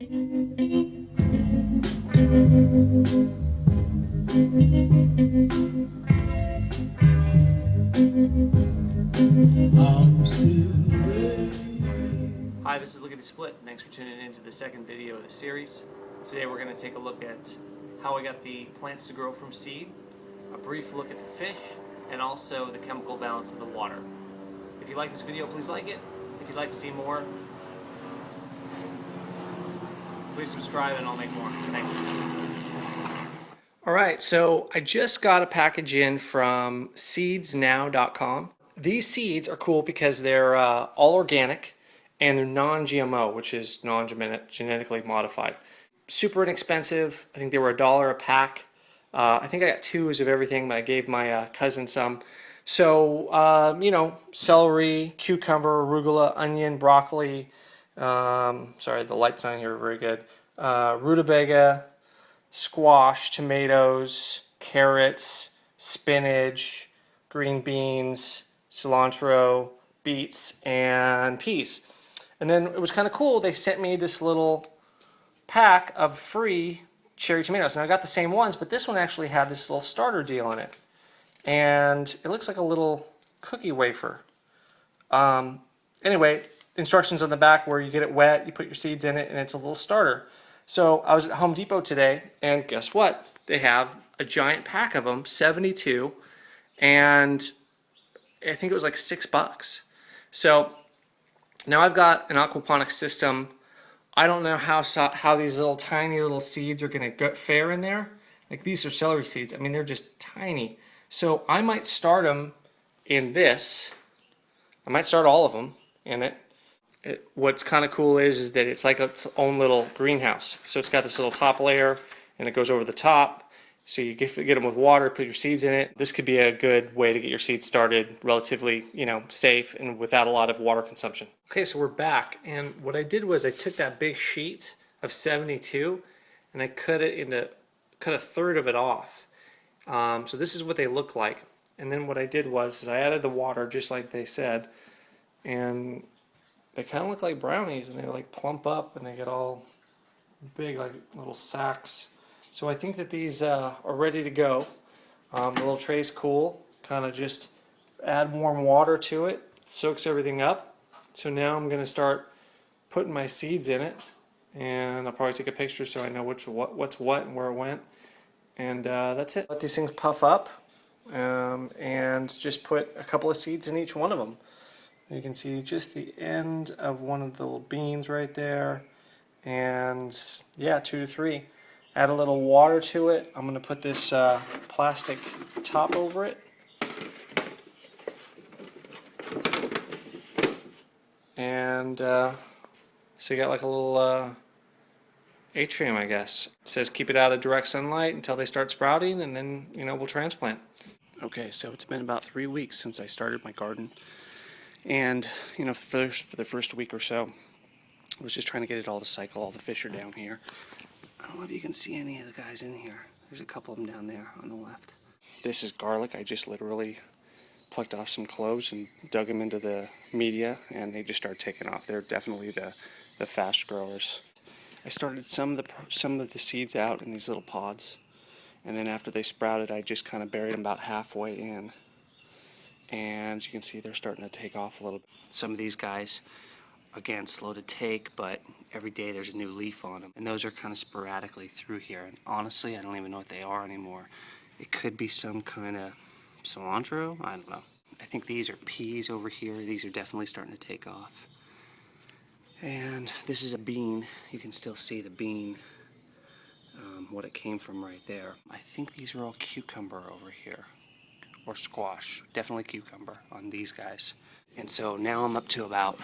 Hi, this is Look at the Split. Thanks for tuning in to the second video of the series. Today we're going to take a look at how I got the plants to grow from seed, a brief look at the fish, and also the chemical balance of the water. If you like this video, please like it. If you'd like to see more, please subscribe and I'll make more. Thanks. Alright, so I just got a package in from seedsnow.com. These seeds are cool because they're all organic and they're non-GMO, which is non-genetically modified. Super inexpensive. I think they were $1 a pack. I think I got 2 of everything, but I gave my cousin some. So, you know, celery, cucumber, arugula, onion, broccoli. Sorry, the light's on here very good. Rutabaga, squash, tomatoes, carrots, spinach, green beans, cilantro, beets, and peas. And then it was kind of cool. They sent me this little pack of free cherry tomatoes. Now I got the same ones, but this one actually had this little starter deal in it. And it looks like a little cookie wafer. Anyway, instructions on the back where you get it wet, you put your seeds in it, and it's a little starter. So I was at Home Depot today, and guess what? They have a giant pack of them, 72, and I think it was like $6. So now I've got an aquaponics system. I don't know how these little tiny little seeds are going to fare in there. Like these are celery seeds. I mean, they're just tiny. So I might start them in this. I might start all of them in it. What's kind of cool is that it's like its own little greenhouse. So it's got this little top layer and it goes over the top. So you get them with water, put your seeds in it. This could be a good way to get your seeds started relatively, you know, safe and without a lot of water consumption. Okay, so we're back. And what I did was I took that big sheet of 72 and I cut a third of it off. So this is what they look like. And then what I did was I added the water just like they said. And they kind of look like brownies, and they like plump up and they get all big like little sacks. So I think that these are ready to go. The little tray's cool. Kind of just add warm water to it, soaks everything up. So now I'm going to start putting my seeds in it, and I'll probably take a picture so I know what's what and where it went. And that's it. Let these things puff up, and just put a couple of seeds in each one of them. You can see just the end of one of the little beans right there, and yeah, 2 to 3. Add a little water to it. I'm going to put this plastic top over it, and so you got like a little atrium, I guess. It says keep it out of direct sunlight until they start sprouting, and then, you know, we'll transplant. Okay, so it's been about 3 weeks since I started my garden. And, you know, for the first week or so, I was just trying to get it all to cycle. All the fish are down here. I don't know if you can see any of the guys in here. There's a couple of them down there on the left. This is garlic. I just literally plucked off some cloves and dug them into the media, and they just started taking off. They're definitely the fast growers. I started some of the seeds out in these little pods, and then after they sprouted, I just kind of buried them about halfway in. And as you can see, they're starting to take off a little bit. Some of these guys, again, slow to take, but every day there's a new leaf on them. And those are kind of sporadically through here. And honestly, I don't even know what they are anymore. It could be some kind of cilantro. I don't know. I think these are peas over here. These are definitely starting to take off. And this is a bean. You can still see the bean, what it came from right there. I think these are all cucumber over here. Or squash, definitely cucumber on these guys. And so now I'm up to about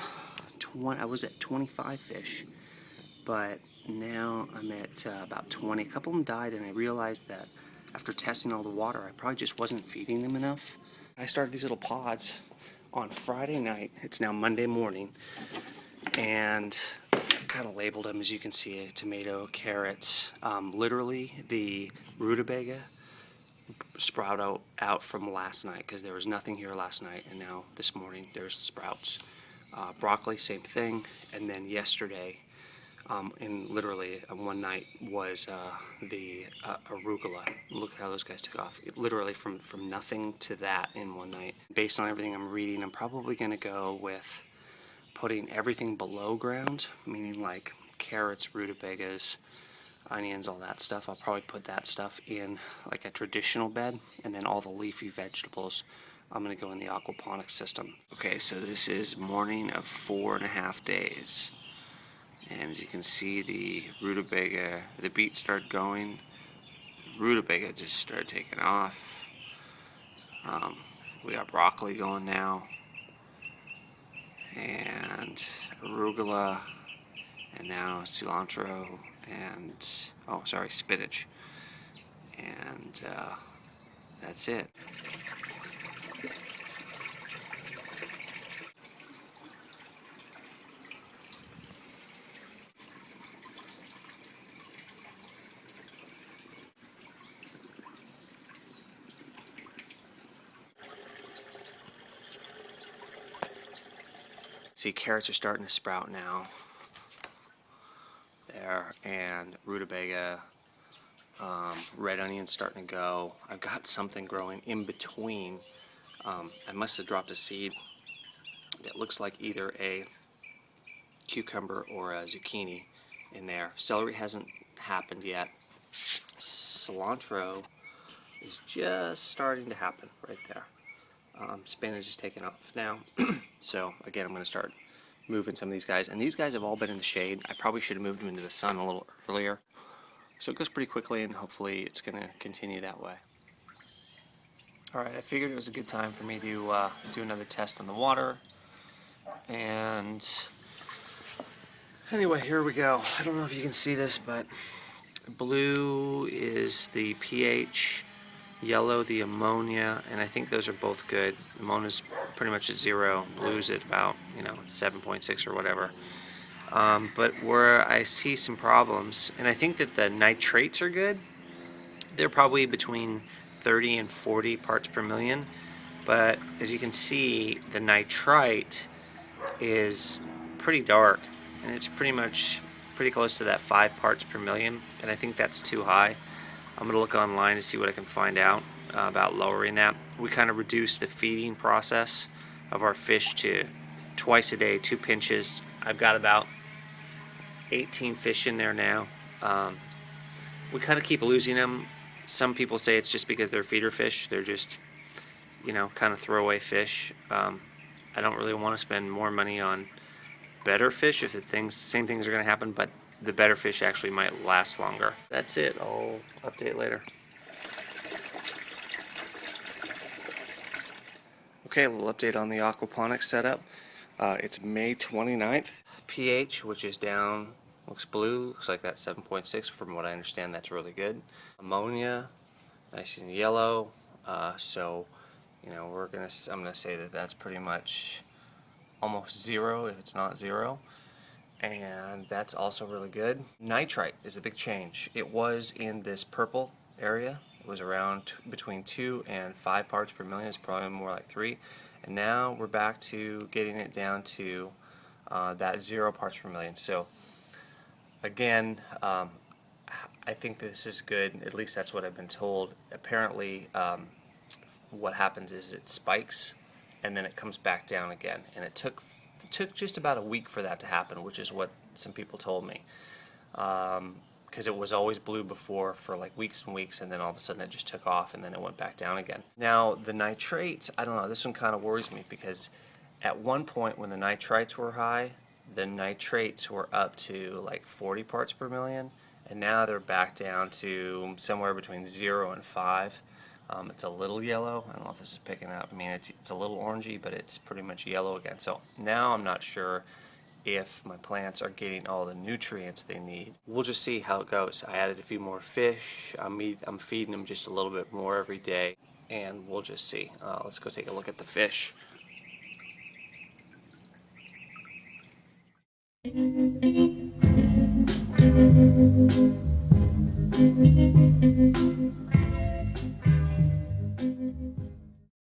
20, I was at 25 fish, but now I'm at about 20. A couple of them died, and I realized that after testing all the water, I probably just wasn't feeding them enough. I started these little pods on Friday night. It's now Monday morning, and I kind of labeled them, as you can see, tomato, carrots, literally the rutabaga sprout out from last night, because there was nothing here last night, and now this morning there's sprouts. Broccoli, same thing, and then yesterday in literally one night was the arugula. Look how those guys took off. Literally from nothing to that in one night. Based on everything I'm reading, I'm probably going to go with putting everything below ground, meaning like carrots, rutabagas, onions, all that stuff. I'll probably put that stuff in like a traditional bed, and then all the leafy vegetables I'm going to go in the aquaponics system. Okay, so this is morning of 4.5 days. And as you can see, the rutabaga, the beets started going. Rutabaga just started taking off. We got broccoli going now, and arugula, and now cilantro, and spinach, and that's it. See, carrots are starting to sprout now. There, and rutabaga, red onions starting to go. I've got something growing in between. I must have dropped a seed that looks like either a cucumber or a zucchini in there. Celery hasn't happened yet. Cilantro is just starting to happen right there. Spinach is taking off now. So again, I'm going to start moving some of these guys. And these guys have all been in the shade. I probably should have moved them into the sun a little earlier. So it goes pretty quickly, and hopefully it's going to continue that way. Alright, I figured it was a good time for me to do another test on the water. And anyway, here we go. I don't know if you can see this, but blue is the pH, yellow the ammonia, and I think those are both good. Ammonia's pretty much at 0, blue's at about 7.6 or whatever. But where I see some problems, and I think that the nitrates are good. They're probably between 30 and 40 parts per million, but as you can see, the nitrite is pretty dark, and it's pretty close to that 5 parts per million, and I think that's too high. I'm going to look online to see what I can find out about lowering that. We kind of reduced the feeding process of our fish to twice a day, 2 pinches. I've got about 18 fish in there now. We kind of keep losing them. Some people say it's just because they're feeder fish. They're just, kind of throwaway fish. I don't really want to spend more money on better fish if same things are going to happen, but the better fish actually might last longer. That's it. I'll update later. Okay, a little update on the aquaponics setup. It's May 29th. pH, which is down, looks blue, looks like that's 7.6. From what I understand, that's really good. Ammonia, nice and yellow. So, I'm gonna say that that's pretty much almost 0 if it's not 0. And that's also really good. Nitrite is a big change. It was in this purple area. It was around between 2 and 5 parts per million. It's probably more like 3. And now we're back to getting it down to that 0 parts per million. So again, I think this is good. At least that's what I've been told. Apparently, what happens is it spikes and then it comes back down again. And it took just about a week for that to happen, which is what some people told me. Because it was always blue before for like weeks and weeks, and then all of a sudden it just took off and then it went back down again. Now the nitrates, I don't know, this one kind of worries me, because at one point when the nitrites were high, the nitrates were up to like 40 parts per million, and now they're back down to somewhere between 0 and 5. It's a little yellow. I don't know if this is picking up. I mean, it's a little orangey, but it's pretty much yellow again. So now I'm not sure if my plants are getting all the nutrients they need. We'll just see how it goes. I added a few more fish. I'm feeding them just a little bit more every day, and we'll just see. Let's go take a look at the fish.